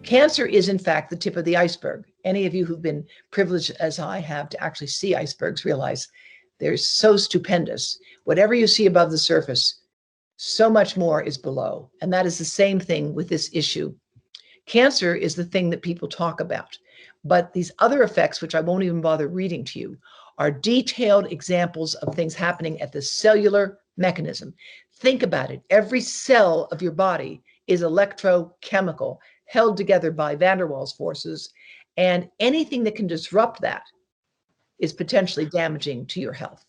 Cancer is, in fact, the tip of the iceberg. Any of you who've been privileged as I have to actually see icebergs realize they're so stupendous. Whatever you see above the surface, so much more is below. And that is the same thing with this issue. Cancer is the thing that people talk about. But these other effects, which I won't even bother reading to you, are detailed examples of things happening at the cellular mechanism. Think about it. Every cell of your body is electrochemical, held together by van der Waals forces, and anything that can disrupt that is potentially damaging to your health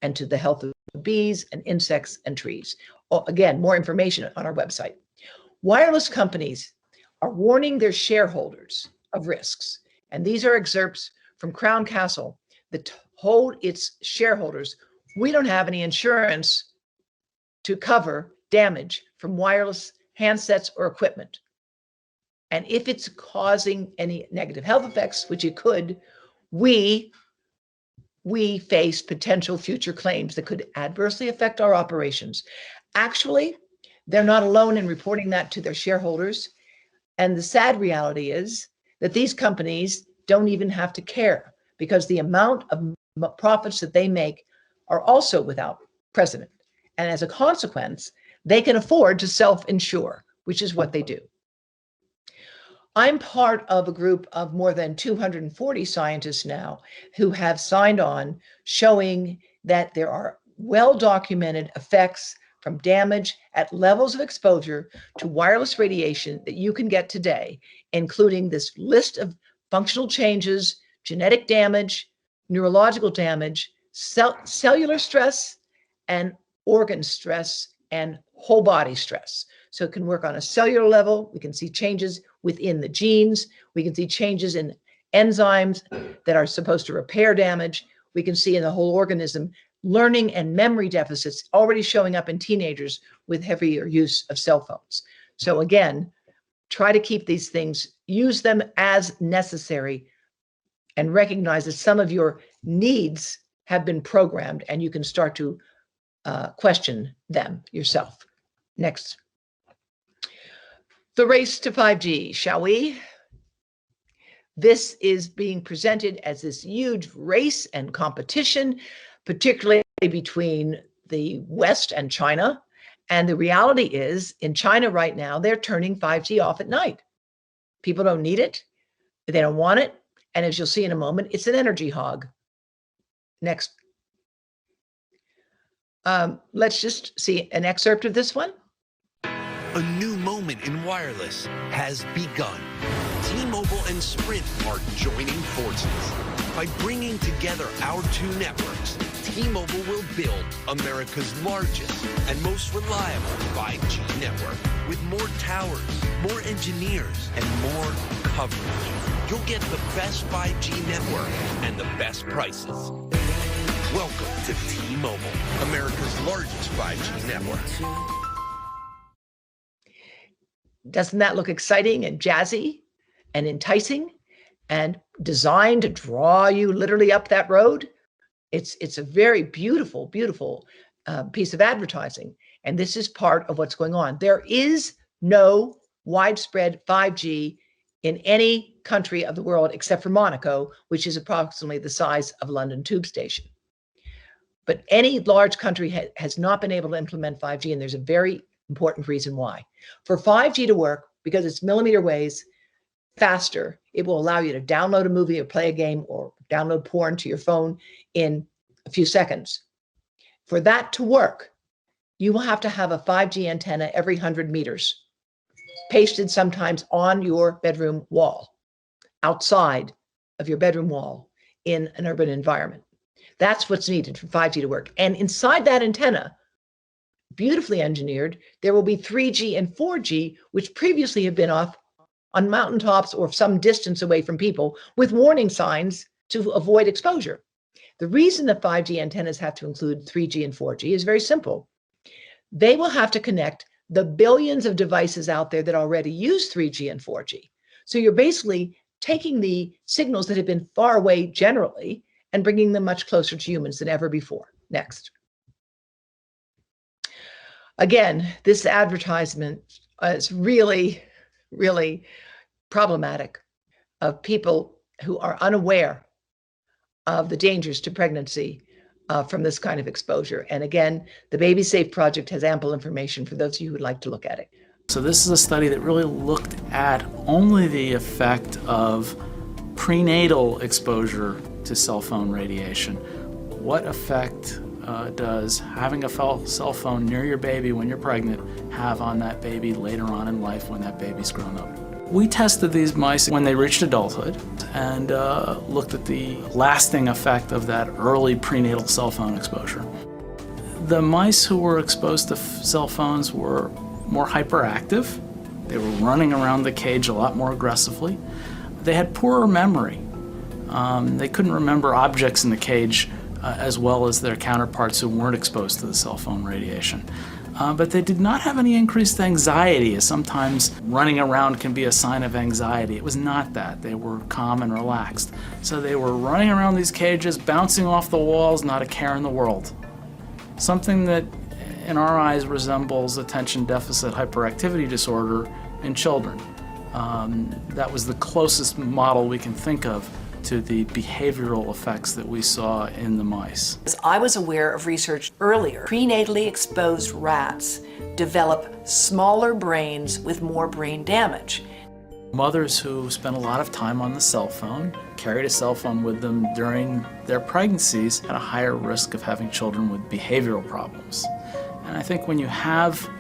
and to the health of bees and insects and trees. Again, more information on our website. Wireless companies are warning their shareholders of risks, and these are excerpts from Crown Castle that told its shareholders, we don't have any insurance to cover damage from wireless handsets or equipment. And if it's causing any negative health effects, which it could, we face potential future claims that could adversely affect our operations. Actually, they're not alone in reporting that to their shareholders. And the sad reality is that these companies don't even have to care, because the amount of profits that they make are also without precedent. And as a consequence, they can afford to self-insure, which is what they do. I'm part of a group of more than 240 scientists now who have signed on showing that there are well-documented effects from damage at levels of exposure to wireless radiation that you can get today, including this list of functional changes, genetic damage, neurological damage, cellular stress, and organ stress, and whole body stress. So it can work on a cellular level. We can see changes within the genes. We can see changes in enzymes that are supposed to repair damage. We can see in the whole organism learning and memory deficits already showing up in teenagers with heavier use of cell phones. So again, try to keep these things, use them as necessary, and recognize that some of your needs have been programmed and you can start to question them yourself. Next. The race to 5G, shall we? This is being presented as this huge race and competition, particularly between the West and China. And the reality is, in China right now, they're turning 5G off at night. People don't need it. They don't want it. And as you'll see in a moment, it's an energy hog. Next. Let's just see an excerpt of this one. A new moment in wireless has begun. T-Mobile and Sprint are joining forces. By bringing together our two networks, T-Mobile will build America's largest and most reliable 5G network with more towers, more engineers, and more coverage. You'll get the best 5G network and the best prices. Welcome to T-Mobile, America's largest 5G network. Doesn't that look exciting and jazzy and enticing and designed to draw you literally up that road? It's a very beautiful, beautiful piece of advertising. And this is part of what's going on. There is no widespread 5G in any country of the world except for Monaco, which is approximately the size of London Tube Station. But any large country has not been able to implement 5G, and there's a very important reason why. For 5G to work, because it's millimeter waves faster, it will allow you to download a movie or play a game or download porn to your phone in a few seconds. For that to work, you will have to have a 5G antenna every 100 meters, pasted sometimes on your bedroom wall, outside of your bedroom wall in an urban environment. That's what's needed for 5G to work. And inside that antenna, beautifully engineered, there will be 3G and 4G, which previously have been off on mountaintops or some distance away from people with warning signs to avoid exposure. The reason that 5G antennas have to include 3G and 4G is very simple. They will have to connect the billions of devices out there that already use 3G and 4G. So you're basically taking the signals that have been far away generally and bringing them much closer to humans than ever before. Next. Again, this advertisement is really, really problematic of people who are unaware of the dangers to pregnancy from this kind of exposure. And again, the Baby Safe Project has ample information for those of you who would like to look at it. So this is a study that really looked at only the effect of prenatal exposure to cell phone radiation. What effect does having a cell phone near your baby when you're pregnant have on that baby later on in life when that baby's grown up? We tested these mice when they reached adulthood and looked at the lasting effect of that early prenatal cell phone exposure. The mice who were exposed to cell phones were more hyperactive. They were running around the cage a lot more aggressively. They had poorer memory. They couldn't remember objects in the cage as well as their counterparts who weren't exposed to the cell phone radiation. But they did not have any increased anxiety, as sometimes running around can be a sign of anxiety. It was not that. They were calm and relaxed. So they were running around these cages, bouncing off the walls, not a care in the world. Something that, in our eyes, resembles attention deficit hyperactivity disorder in children. That was the closest model we can think of to the behavioral effects that we saw in the mice. I was aware of research earlier. Prenatally exposed rats develop smaller brains with more brain damage. Mothers who spent a lot of time on the cell phone, carried a cell phone with them during their pregnancies, had a higher risk of having children with behavioral problems. And I think when you have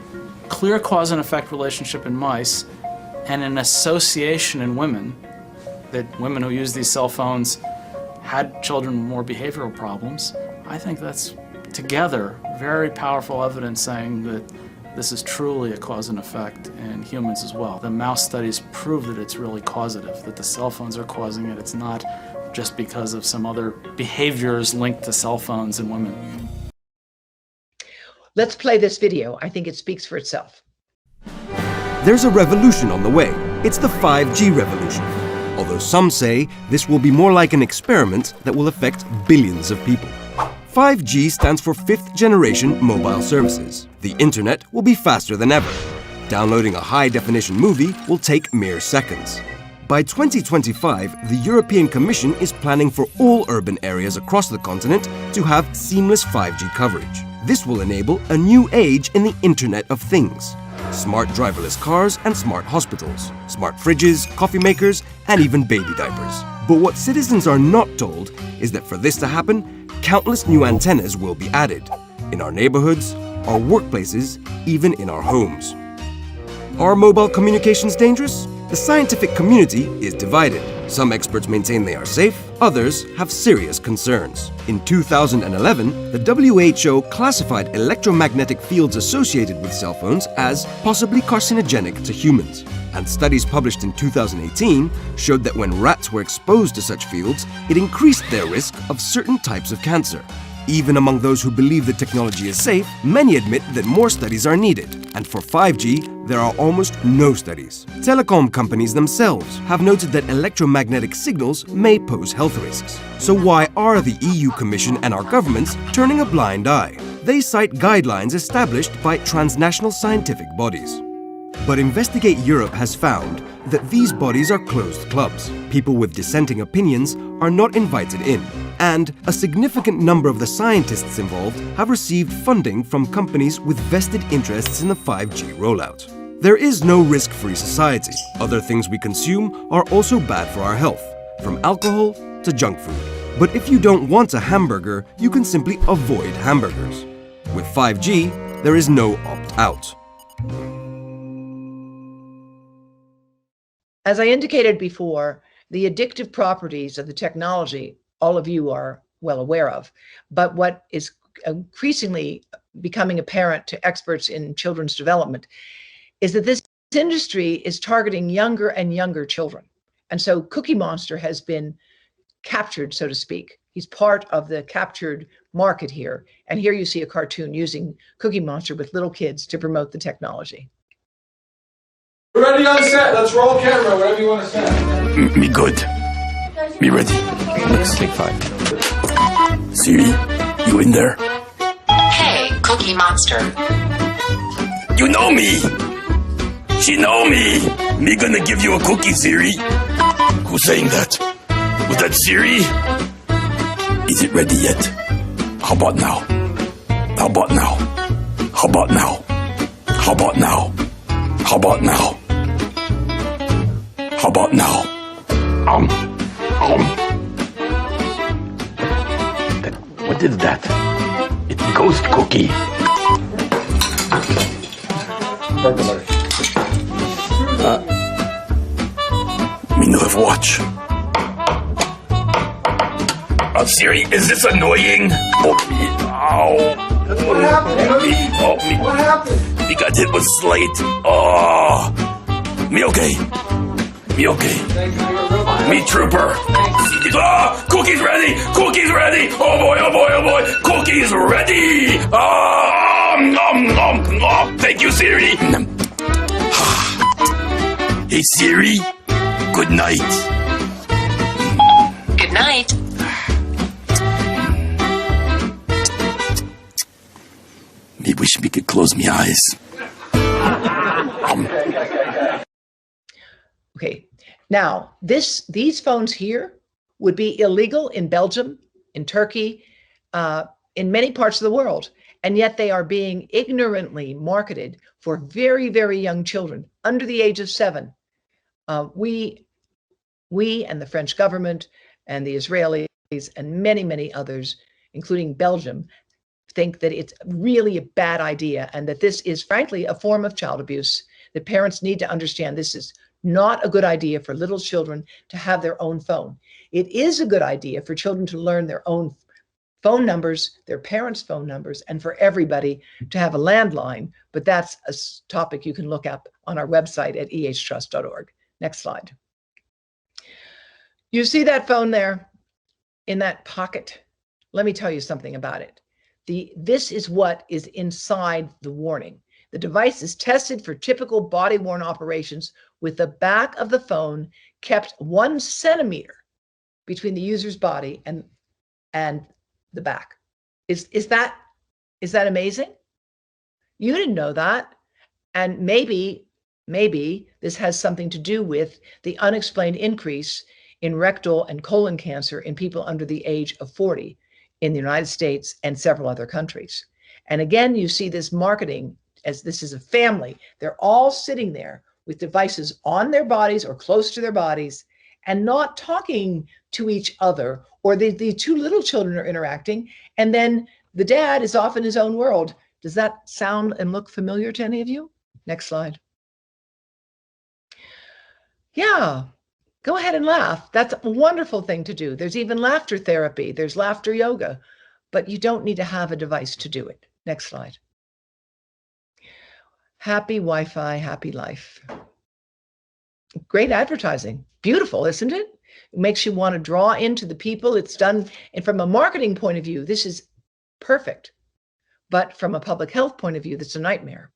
clear cause and effect relationship in mice and an association in women, that women who use these cell phones had children with more behavioral problems, I think that's together very powerful evidence saying that this is truly a cause and effect in humans as well. The mouse studies prove that it's really causative, that the cell phones are causing it. It's not just because of some other behaviors linked to cell phones in women. Let's play this video. I think it speaks for itself. There's a revolution on the way. It's the 5G revolution. Although some say this will be more like an experiment that will affect billions of people. 5G stands for fifth generation mobile services. The internet will be faster than ever. Downloading a high-definition movie will take mere seconds. By 2025, the European Commission is planning for all urban areas across the continent to have seamless 5G coverage. This will enable a new age in the Internet of Things. Smart driverless cars and smart hospitals, smart fridges, coffee makers, and even baby diapers. But what citizens are not told is that for this to happen, countless new antennas will be added. In our neighborhoods, our workplaces, even in our homes. Are mobile communications dangerous? The scientific community is divided. Some experts maintain they are safe, others have serious concerns. In 2011, the WHO classified electromagnetic fields associated with cell phones as possibly carcinogenic to humans. And studies published in 2018 showed that when rats were exposed to such fields, it increased their risk of certain types of cancer. Even among those who believe the technology is safe, many admit that more studies are needed. And for 5G, there are almost no studies. Telecom companies themselves have noted that electromagnetic signals may pose health risks. So why are the EU Commission and our governments turning a blind eye? They cite guidelines established by transnational scientific bodies. But Investigate Europe has found that these bodies are closed clubs. People with dissenting opinions are not invited in, and a significant number of the scientists involved have received funding from companies with vested interests in the 5G rollout. There is no risk-free society. Other things we consume are also bad for our health, from alcohol to junk food. But if you don't want a hamburger, you can simply avoid hamburgers. With 5G, there is no opt-out. As I indicated before, the addictive properties of the technology, all of you are well aware of. But what is increasingly becoming apparent to experts in children's development is that this industry is targeting younger and younger children. And so Cookie Monster has been captured, so to speak. He's part of the captured market here. And here you see a cartoon using Cookie Monster with little kids to promote the technology. We're ready on set. Let's roll camera, whatever you want to say. Me good. Me ready. Let's take 5. Siri, you in there? Hey, Cookie Monster. You know me! She know me. Me gonna give you a cookie, Siri. Who's saying that? Was that Siri? Is it ready yet? How about now? How about now? How about now? How about now? How about now? How about now? What is that? It's a ghost cookie. Me no have watch. Siri, is this annoying? Help me. Ow. What happened? Help me. Help me. What happened? We got hit with slate. Oh. Me okay. Me okay. Thank you. You're real fine. Me trooper. Ah, cookies ready. Cookies ready. Oh boy, oh boy, oh boy. Cookies ready. Thank you, Siri. Hey, Siri. Good night. Good night. Me wish me could close me eyes. Okay, now these phones here would be illegal in Belgium, in Turkey, in many parts of the world, and yet they are being ignorantly marketed for very, very young children under the age of 7. We and the French government and the Israelis and many, many others, including Belgium, think that it's really a bad idea and that this is frankly a form of child abuse, that parents need to understand this is not a good idea for little children to have their own phone. It is a good idea for children to learn their own phone numbers, their parents' phone numbers, and for everybody to have a landline, but that's a topic you can look up on our website at ehtrust.org. Next slide. You see that phone there in that pocket? Let me tell you something about it. This is what is inside the warning. The device is tested for typical body-worn operations with the back of the phone kept 1 centimeter between the user's body and the back. Is that amazing? You didn't know that. And maybe this has something to do with the unexplained increase in rectal and colon cancer in people under the age of 40 in the United States and several other countries. And again, you see this marketing as this is a family. They're all sitting there with devices on their bodies or close to their bodies and not talking to each other, or the two little children are interacting, and then the dad is off in his own world. Does that sound and look familiar to any of you? Next slide. Yeah. Go ahead and laugh. That's a wonderful thing to do. There's even laughter therapy. There's laughter yoga, but you don't need to have a device to do it. Next slide. Happy Wi-Fi, happy life. Great advertising. Beautiful, isn't it? It makes you want to draw into the people. It's done, and from a marketing point of view, this is perfect. But from a public health point of view, that's a nightmare.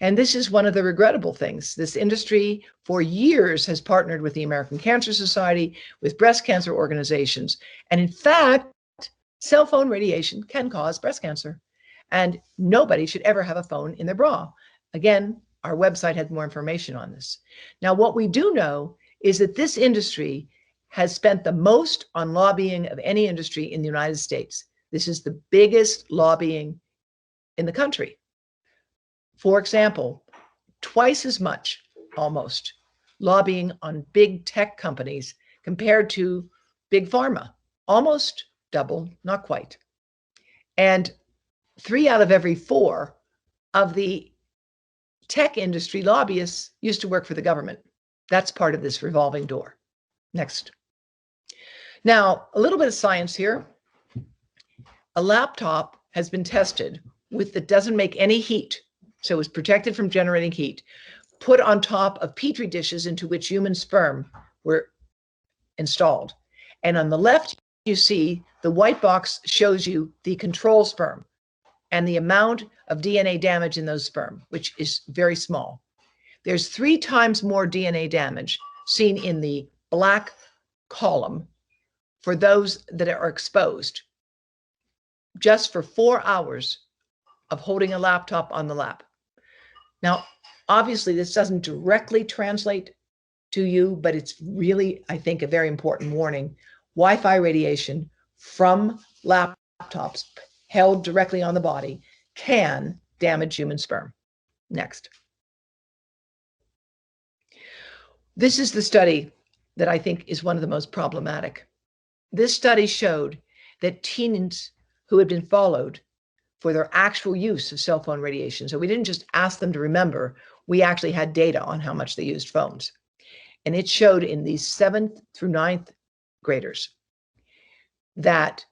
And this is one of the regrettable things. This industry for years has partnered with the American Cancer Society, with breast cancer organizations. And in fact, cell phone radiation can cause breast cancer. And nobody should ever have a phone in their bra. Again, our website has more information on this. Now, what we do know is that this industry has spent the most on lobbying of any industry in the United States. This is the biggest lobbying in the country. For example, twice as much, almost, lobbying on big tech companies compared to big pharma. Almost double, not quite. And 3 out of every 4 of the tech industry lobbyists used to work for the government. That's part of this revolving door. Next. Now, a little bit of science here. A laptop has been tested that doesn't make any heat, so it's protected from generating heat, put on top of petri dishes into which human sperm were installed. And on the left, you see the white box shows you the control sperm and the amount of DNA damage in those sperm, which is very small. There's 3 times more DNA damage seen in the black column for those that are exposed just for 4 hours of holding a laptop on the lap. Now, Obviously, this doesn't directly translate to you, but it's really, I think, a very important warning. Wi-Fi radiation from laptops held directly on the body can damage human sperm. Next. This is the study that I think is one of the most problematic. This study showed that teens who had been followed for their actual use of cell phone radiation, so we didn't just ask them to remember, we actually had data on how much they used phones. And it showed in these 7th through 9th graders that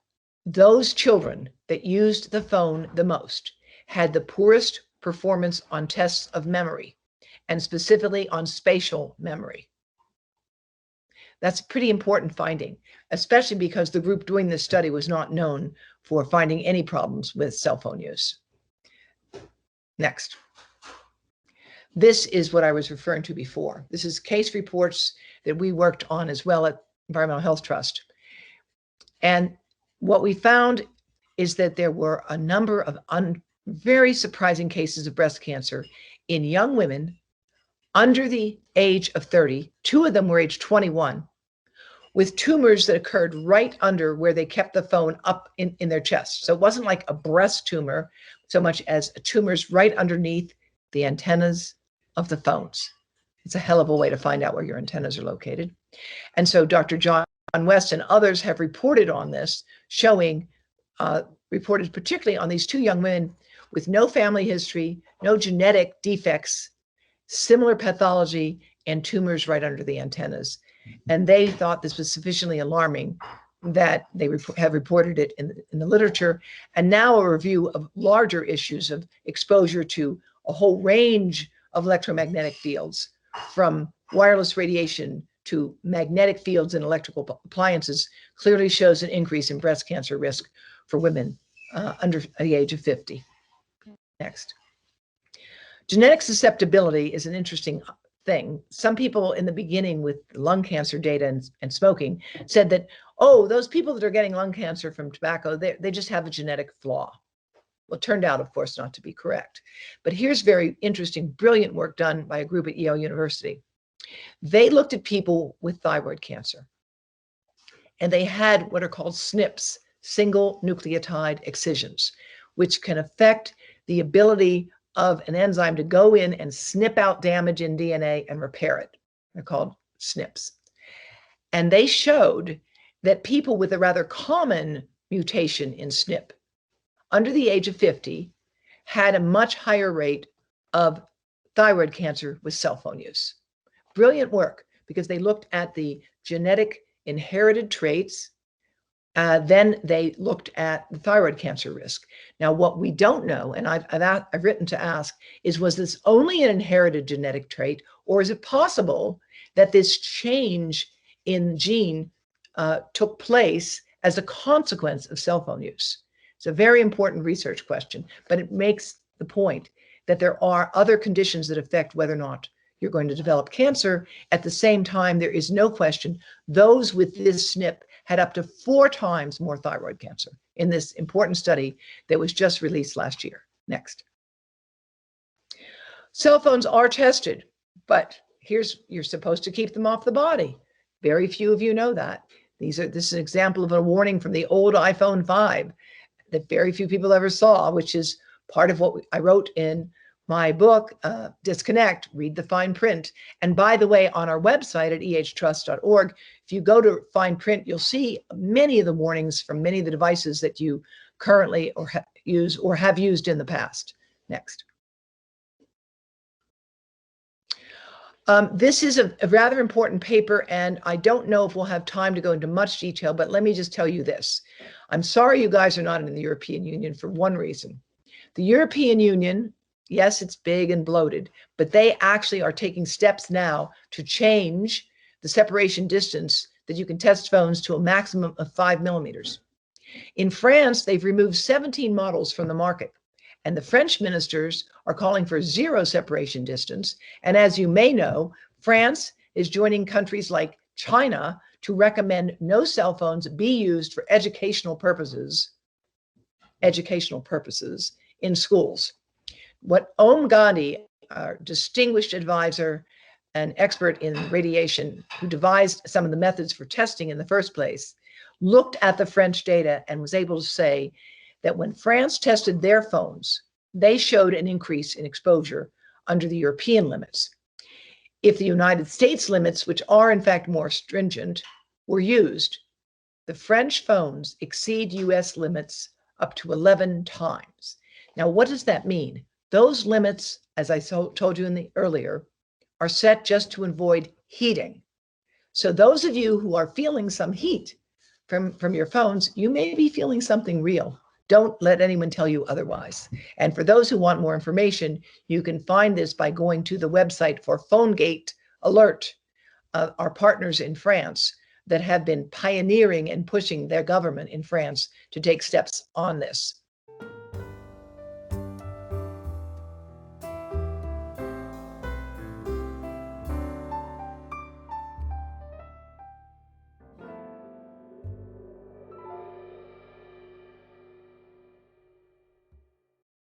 those children that used the phone the most had the poorest performance on tests of memory, and specifically on spatial memory. That's a pretty important finding, especially because the group doing this study was not known for finding any problems with cell phone use. Next. This is what I was referring to before. This is case reports that we worked on as well at Environmental Health Trust. And what we found is that there were a number of very surprising cases of breast cancer in young women under the age of 30. 2 of them were age 21, with tumors that occurred right under where they kept the phone up in their chest. So it wasn't like a breast tumor so much as tumors right underneath the antennas of the phones. It's a hell of a way to find out where your antennas are located. And so Dr. John West and others have reported on this, showing, reported particularly on these 2 young women with no family history, no genetic defects, similar pathology, and tumors right under the antennas. And they thought this was sufficiently alarming that they have reported it in the literature. And now a review of larger issues of exposure to a whole range of electromagnetic fields, from wireless radiation to magnetic fields in electrical appliances, clearly shows an increase in breast cancer risk for women under the age of 50. Next. Genetic susceptibility is an interesting thing. Some people in the beginning with lung cancer data and smoking said that, oh, those people that are getting lung cancer from tobacco, they just have a genetic flaw. Well, it turned out, of course, not to be correct. But here's very interesting, brilliant work done by a group at Yale University. They looked at people with thyroid cancer, and they had what are called SNPs, single nucleotide excisions, which can affect the ability of an enzyme to go in and snip out damage in DNA and repair it. They're called SNPs. And they showed that people with a rather common mutation in SNP under the age of 50 had a much higher rate of thyroid cancer with cell phone use. Brilliant work, because they looked at the genetic inherited traits. Then they looked at the thyroid cancer risk. Now, what we don't know, and I've written to ask, is was this only an inherited genetic trait, or is it possible that this change in gene took place as a consequence of cell phone use? It's a very important research question, but it makes the point that there are other conditions that affect whether or not you're going to develop cancer. At the same time, there is no question those with this SNP had up to 4 times more thyroid cancer in this important study that was just released last year. Next. Cell phones are tested, but you're supposed to keep them off the body. Very few of you know that. This is an example of a warning from the old iPhone 5 that very few people ever saw, which is part of what I wrote in my book, Disconnect, Read the Fine Print. And by the way, on our website at ehtrust.org, if you go to fine print, you'll see many of the warnings from many of the devices that you currently use or have used in the past. Next. This is a rather important paper, and I don't know if we'll have time to go into much detail, but let me just tell you this. I'm sorry you guys are not in the European Union for one reason. The European Union, yes, it's big and bloated, but they actually are taking steps now to change the separation distance that you can test phones to a maximum of 5 millimeters. In France, they've removed 17 models from the market, and the French ministers are calling for 0 separation distance. And as you may know, France is joining countries like China to recommend no cell phones be used for educational purposes in schools. What Om Gandhi, our distinguished advisor, an expert in radiation who devised some of the methods for testing in the first place, looked at the French data and was able to say that when France tested their phones, they showed an increase in exposure under the European limits. If the United States limits, which are in fact more stringent, were used, the French phones exceed US limits up to 11 times. Now, what does that mean? Those limits, as I told you earlier, are set just to avoid heating. So those of you who are feeling some heat from your phones, you may be feeling something real. Don't let anyone tell you otherwise. And for those who want more information, you can find this by going to the website for PhoneGate Alert, our partners in France that have been pioneering and pushing their government in France to take steps on this.